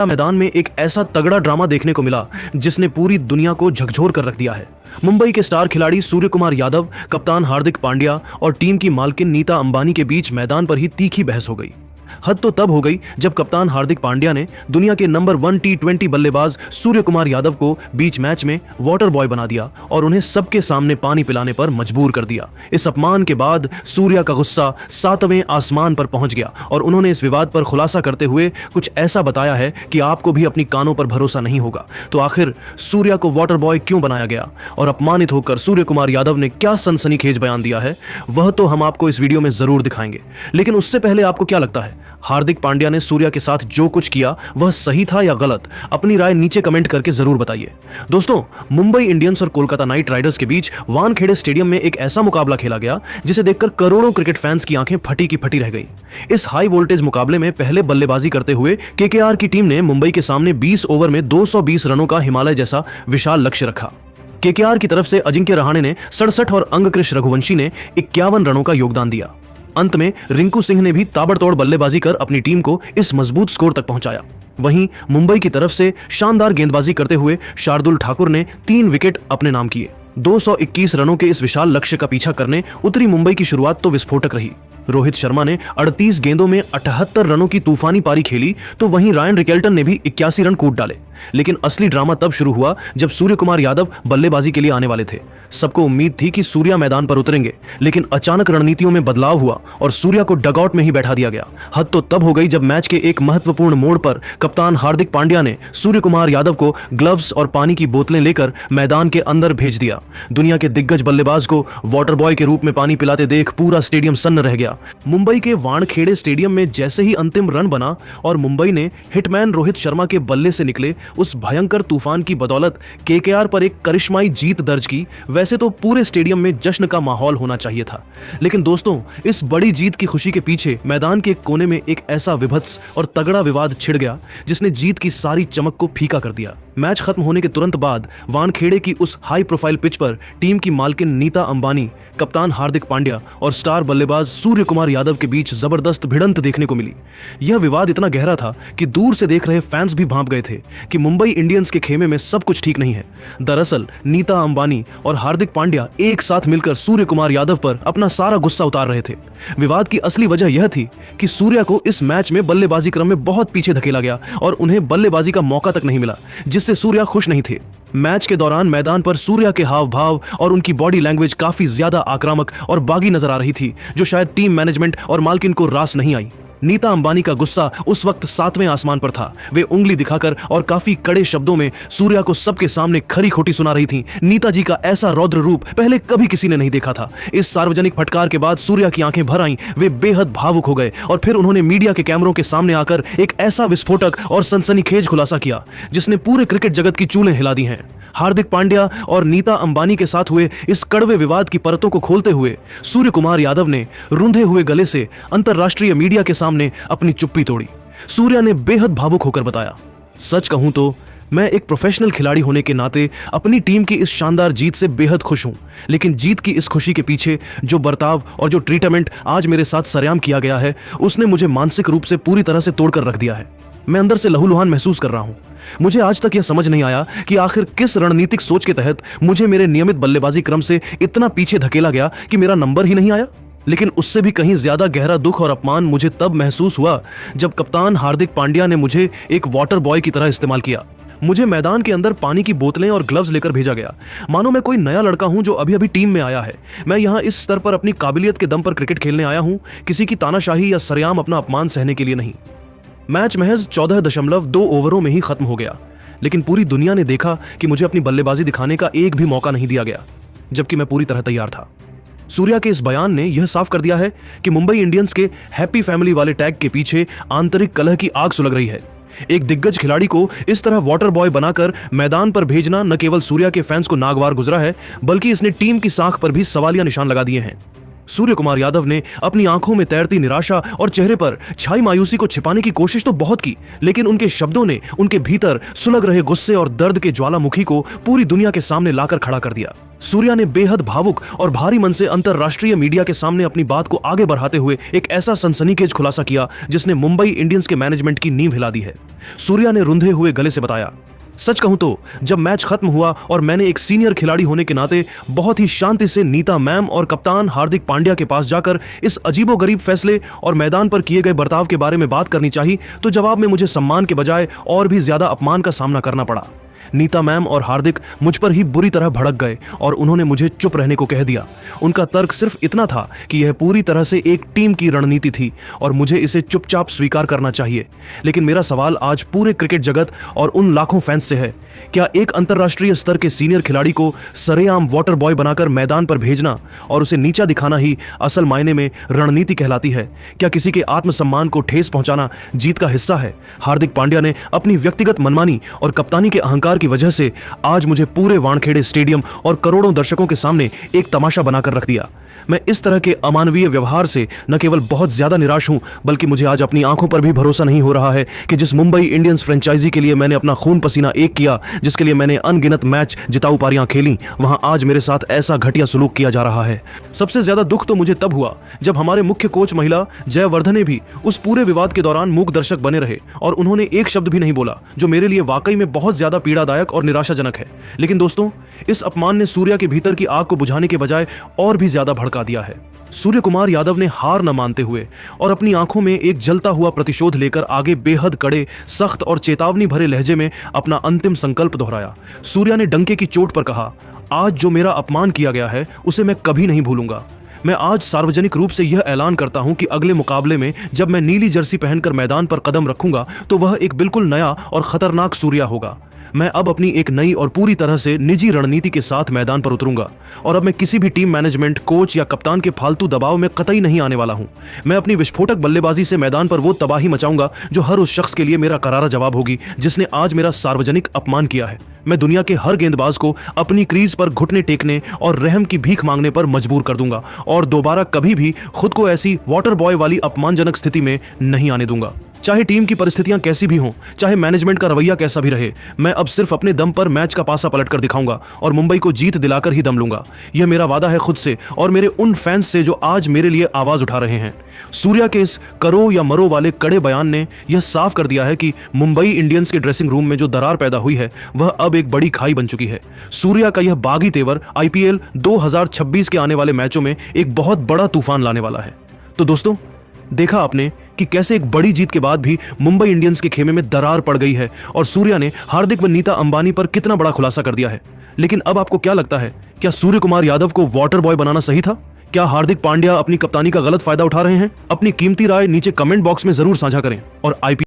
मैदान में एक ऐसा तगड़ा ड्रामा देखने को मिला जिसने पूरी दुनिया को झकझोर कर रख दिया है। मुंबई के स्टार खिलाड़ी सूर्य कुमार यादव, कप्तान हार्दिक पांड्या और टीम की मालकिन नीता अंबानी के बीच मैदान पर ही तीखी बहस हो गई। हद तो तब हो गई जब कप्तान हार्दिक पांड्या ने दुनिया के नंबर 1 T20 बल्लेबाज सूर्य कुमार यादव को बीच मैच में वाटर बॉय बना दिया और उन्हें सबके सामने पानी पिलाने पर मजबूर कर दिया। इस अपमान के बाद सूर्या का गुस्सा 7वें आसमान पर पहुंच गया और उन्होंने इस विवाद पर खुलासा करते हुए कुछ ऐसा बताया है कि आपको भी अपनी कानों पर भरोसा नहीं होगा। तो आखिर सूर्या को वाटर बॉय क्यों बनाया गया और अपमानित होकर सूर्य कुमार यादव ने क्या सनसनीखेज बयान दिया है, वह तो हम आपको इस वीडियो में जरूर दिखाएंगे। लेकिन उससे पहले आपको क्या लगता है, हार्दिक पांड्या ने सूर्या के साथ जो कुछ किया वह सही था या गलत? अपनी राय नीचे कमेंट करके जरूर बताइए। दोस्तों, मुंबई इंडियंस और कोलकाता नाइट राइडर्स के बीच वानखेड़े स्टेडियम में एक ऐसा मुकाबला खेला गया जिसे देखकर करोड़ों क्रिकेट फैंस की आंखें फटी की फटी रह गई। इस हाई वोल्टेज मुकाबले में पहले बल्लेबाजी करते हुए केकेआर की टीम ने मुंबई के सामने 20 ओवर में 220 रनों का हिमालय जैसा विशाल लक्ष्य रखा। केकेआर की तरफ से अजिंक्य रहाणे ने 67 और अंगकृष रघुवंशी ने 51 रनों का योगदान दिया। अंत में रिंकू सिंह ने भी ताबड़तोड़ बल्लेबाजी कर अपनी टीम को इस मजबूत स्कोर तक पहुंचाया। वहीं मुंबई की तरफ से शानदार गेंदबाजी करते हुए शार्दुल ठाकुर ने 3 विकेट अपने नाम किए। 221 रनों के इस विशाल लक्ष्य का पीछा करने उतरी मुंबई की शुरुआत तो विस्फोटक रही। रोहित शर्मा ने 38 गेंदों में 78 रनों की तूफानी पारी खेली तो वहीं रायन रिकेल्टन ने भी 81 रन कूट डाले। लेकिन असली ड्रामा तब शुरू हुआ जब सूर्य कुमार यादव बल्लेबाजी के लिए आने वाले थे। सबको उम्मीद थी कि सूर्या मैदान पर उतरेंगे, लेकिन अचानक रणनीतियों में बदलाव हुआ और सूर्या को डगआउट में ही बैठा दिया गया। हद तो तब हो गई जब मैच के एक महत्वपूर्ण मोड़ पर कप्तान हार्दिक पांड्या ने सूर्य कुमार यादव को ग्लव्स और पानी की बोतलें लेकर मैदान के अंदर भेज दिया। दुनिया के दिग्गज बल्लेबाज को वाटर बॉय के रूप में पानी पिलाते देख पूरा स्टेडियम सन्न रह गया। मुंबई के वानखेड़े स्टेडियम में जैसे ही अंतिम रन बना और मुंबई ने हिटमैन रोहित शर्मा के बल्ले से निकले उस भयंकर तूफान की बदौलत केकेआर पर एक करिश्माई जीत दर्ज की, वैसे तो पूरे स्टेडियम में जश्न का माहौल होना चाहिए था। लेकिन दोस्तों, इस बड़ी जीत की खुशी के पीछे मैदान के एक कोने में एक ऐसा विभत्स और तगड़ा विवाद छिड़ गया जिसने जीत की सारी चमक को फीका कर दिया। मैच खत्म होने के तुरंत बाद वानखेड़े की उस हाई प्रोफाइल पिच पर टीम की मालकिन नीता अंबानी, कप्तान हार्दिक पांड्या और स्टार बल्लेबाज सूर्य कुमार यादव के बीच जबरदस्त भिड़ंत देखने को मिली। यह विवाद इतना गहरा था कि दूर से देख रहे फैंस भी भांप गए थे कि मुंबई इंडियंस के खेमे में सब कुछ ठीक नहीं है। दरअसल नीता अंबानी और हार्दिक पांड्या एक साथ मिलकर सूर्य कुमार यादव पर अपना सारा गुस्सा उतार रहे थे। विवाद की असली वजह यह थी कि सूर्या को इस मैच में बल्लेबाजी क्रम में बहुत पीछे धकेला गया और उन्हें बल्लेबाजी का मौका तक नहीं मिला, जिससे सूर्या खुश नहीं थे। मैच के दौरान मैदान पर सूर्या के हाव भाव और उनकी बॉडी लैंग्वेज काफी ज्यादा आक्रामक और बागी नजर आ रही थी, जो शायद टीम मैनेजमेंट और मालकिन को रास नहीं आई। नीता अंबानी का गुस्सा उस वक्त 7वें आसमान पर था। वे उंगली दिखाकर और काफी कड़े शब्दों में सूर्या को सबके सामने खरी खोटी सुना रही थीं। नीता जी का ऐसा रौद्र रूप पहले कभी किसी ने नहीं देखा था। इस सार्वजनिक फटकार के बाद सूर्या की आंखें भर आईं, वे बेहद भावुक हो गए और फिर उन्होंने मीडिया के कैमरों के सामने आकर एक ऐसा विस्फोटक और सनसनीखेज खुलासा किया जिसने पूरे क्रिकेट जगत की चूलें हिला दी हैं। हार्दिक पांड्या और नीता अंबानी के साथ हुए इस कड़वे विवाद की परतों को खोलते हुए सूर्य कुमार यादव ने रूंधे हुए गले से अंतरराष्ट्रीय मीडिया के सामने अपनी चुप्पी तोड़ी। सूर्या ने बेहद भावुक होकर बताया, सच कहूं तो मैं एक प्रोफेशनल खिलाड़ी होने के नाते अपनी टीम की इस शानदार जीत से बेहद खुश हूं, लेकिन जीत की इस खुशी के पीछे जो बर्ताव और जो ट्रीटमेंट आज मेरे साथ सरेआम किया गया है, उसने मुझे मानसिक रूप से पूरी तरह से तोड़कर रख दिया है। मैं अंदर से लहूलुहान महसूस कर रहा हूं। मुझे आज तक यह समझ नहीं आया कि आखिर किस रणनीतिक सोच के तहत मुझे मेरे नियमित बल्लेबाजी क्रम से इतना पीछे धकेला गया कि मेरा नंबर ही नहीं आया। लेकिन उससे भी कहीं ज्यादा गहरा दुख और अपमान मुझे तब महसूस हुआ जब कप्तान हार्दिक पांड्या ने मुझे एक वाटर बॉय की तरह इस्तेमाल किया। मुझे मैदान के अंदर पानी की बोतलें और ग्लव्स लेकर भेजा गया, मानो मैं कोई नया लड़का हूं जो अभी अभी टीम में आया है। मैं यहां इस स्तर पर अपनी काबिलियत के दम पर क्रिकेट खेलने आया हूं, किसी की तानाशाही या सरेआम अपना अपमान सहने के लिए नहीं। मैच महज 14.2 ओवरों में ही खत्म हो गया, लेकिन पूरी दुनिया ने देखा कि मुझे अपनी बल्लेबाजी दिखाने का एक भी मौका नहीं दिया गया, जबकि मैं पूरी तरह तैयार था। सूर्या के इस बयान ने यह साफ कर दिया है कि मुंबई इंडियंस के हैप्पी फैमिली वाले टैग के पीछे आंतरिक कलह की आग सुलग रही है। एक दिग्गज खिलाड़ी को इस तरह वाटर बॉय बनाकर मैदान पर भेजना न केवल सूर्या के फैंस को नागवार गुजरा है, बल्कि इसने टीम की साख पर भी सवालिया निशान लगा दिए हैं। सूर्य कुमार यादव ने अपनी आंखों में तैरती निराशा और चेहरे पर छाई मायूसी को छिपाने की कोशिश तो बहुत की, लेकिन उनके शब्दों ने उनके भीतर सुलग रहे गुस्से और दर्द के ज्वालामुखी को पूरी दुनिया के सामने लाकर खड़ा कर दिया। सूर्या ने बेहद भावुक और भारी मन से अंतरराष्ट्रीय मीडिया के सामने अपनी बात को आगे बढ़ाते हुए एक ऐसा सनसनीखेज खुलासा किया जिसने मुंबई इंडियंस के मैनेजमेंट की नींव हिला दी है। सूर्या ने रुंधे हुए गले से बताया, सच कहूं तो जब मैच खत्म हुआ और मैंने एक सीनियर खिलाड़ी होने के नाते बहुत ही शांति से नीता मैम और कप्तान हार्दिक पांड्या के पास जाकर इस अजीबोगरीब फैसले और मैदान पर किए गए बर्ताव के बारे में बात करनी चाहिए, तो जवाब में मुझे सम्मान के बजाय और भी ज्यादा अपमान का सामना करना पड़ा। नीता मैम और हार्दिक मुझ पर ही बुरी तरह भड़क गए और उन्होंने मुझे चुप रहने को कह दिया। उनका तर्क सिर्फ इतना था कि यह पूरी तरह से एक टीम की रणनीति थी और मुझे इसे चुपचाप स्वीकार करना चाहिए। लेकिन मेरा सवाल आज पूरे क्रिकेट जगत और उन लाखों फैंस से है, क्या एक अंतर्राष्ट्रीय स्तर के सीनियर खिलाड़ी को सरेआम वाटर बॉय बनाकर मैदान पर भेजना और उसे नीचा दिखाना ही असल मायने में रणनीति कहलाती है? क्या किसी के आत्मसम्मान को ठेस पहुंचाना जीत का हिस्सा है? हार्दिक पांड्या ने अपनी व्यक्तिगत मनमानी और कप्तानी के अहंकार की वजह से आज मुझे पूरे वानखेड़े स्टेडियम और करोड़ों दर्शकों के सामने एक तमाशा बनाकर रख दिया। मैं इस तरह के अमानवीय व्यवहार से न केवल बहुत ज्यादा निराश हूं, बल्कि मुझे आज अपनी आंखों पर भी भरोसा नहीं हो रहा है कि जिस मुंबई इंडियंस फ्रेंचाइजी के लिए मैंने अपना खून पसीना एक किया, जिसके लिए मैंने अनगिनत मैच जिताऊ पारियां खेली, वहां आज मेरे साथ ऐसा घटिया सलूक किया जा रहा है। सबसे ज्यादा दुख तो मुझे तब हुआ जब हमारे मुख्य कोच महिला जयवर्धने भी उस पूरे विवाद के दौरान मूक दर्शक बने रहे और उन्होंने एक शब्द भी नहीं बोला, जो मेरे लिए वाकई में बहुत ज्यादा पीड़ादायक और निराशाजनक है। लेकिन दोस्तों, इस अपमान ने सूर्या के भीतर की आग को बुझाने के बजाय और भी ज्यादा भड़का दिया है। सूर्य कुमार यादव ने हार न मानते हुए और अपनी आंखों में एक जलता हुआ प्रतिशोध लेकर आगे बेहद कड़े, सख्त और चेतावनी भरे लहजे में अपना अंतिम संकल्प दोहराया। सूर्या ने डंके की चोट पर कहा, आज जो मेरा अपमान किया गया है उसे मैं कभी नहीं भूलूंगा। मैं आज सार्वजनिक रूप से यह ऐलान करता हूं कि अगले मुकाबले में जब मैं नीली जर्सी पहनकर मैदान पर कदम रखूंगा तो वह एक बिल्कुल नया और खतरनाक सूर्या होगा। मैं अब अपनी एक नई और पूरी तरह से निजी रणनीति के साथ मैदान पर उतरूंगा और अब मैं किसी भी टीम मैनेजमेंट, कोच या कप्तान के फालतू दबाव में कतई नहीं आने वाला हूं। मैं अपनी विस्फोटक बल्लेबाजी से मैदान पर वो तबाही मचाऊंगा जो हर उस शख्स के लिए मेरा करारा जवाब होगी जिसने आज मेरा सार्वजनिक अपमान किया है। मैं दुनिया के हर गेंदबाज को अपनी क्रीज पर घुटने टेकने और रहम की भीख मांगने पर मजबूर कर दूंगा और दोबारा कभी भी खुद को ऐसी वाटर बॉय वाली अपमानजनक स्थिति में नहीं आने दूंगा। चाहे टीम की परिस्थितियां कैसी भी हों, चाहे मैनेजमेंट का रवैया कैसा भी रहे, मैं अब सिर्फ अपने दम पर मैच का पासा पलट कर दिखाऊंगा और मुंबई को जीत दिलाकर ही दम लूंगा। यह मेरा वादा है खुद से और मेरे उन फैंस से जो आज मेरे लिए आवाज उठा रहे हैं। सूर्या के इस करो या मरो वाले कड़े बयान ने यह साफ कर दिया है कि मुंबई इंडियंस के ड्रेसिंग रूम में जो दरार पैदा हुई है वह अब एक बड़ी खाई बन चुकी है। सूर्या का यह बागी तेवर IPL 2026 के आने वाले मैचों में एक बहुत बड़ा तूफान लाने वाला है। तो दोस्तों, देखा आपने कि कैसे एक बड़ी जीत के बाद भी मुंबई इंडियंस के खेमे में दरार पड़ गई है और सूर्या ने हार्दिक व नीता अंबानी पर कितना बड़ा खुलासा कर दिया है। लेकिन अब आपको क्या लगता है, क्या सूर्य कुमार यादव को वाटर बॉय बनाना सही था? क्या हार्दिक पांड्या अपनी कप्तानी का गलत फायदा उठा रहे हैं? अपनी कीमती राय नीचे कमेंट बॉक्स में जरूर साझा करें और IPL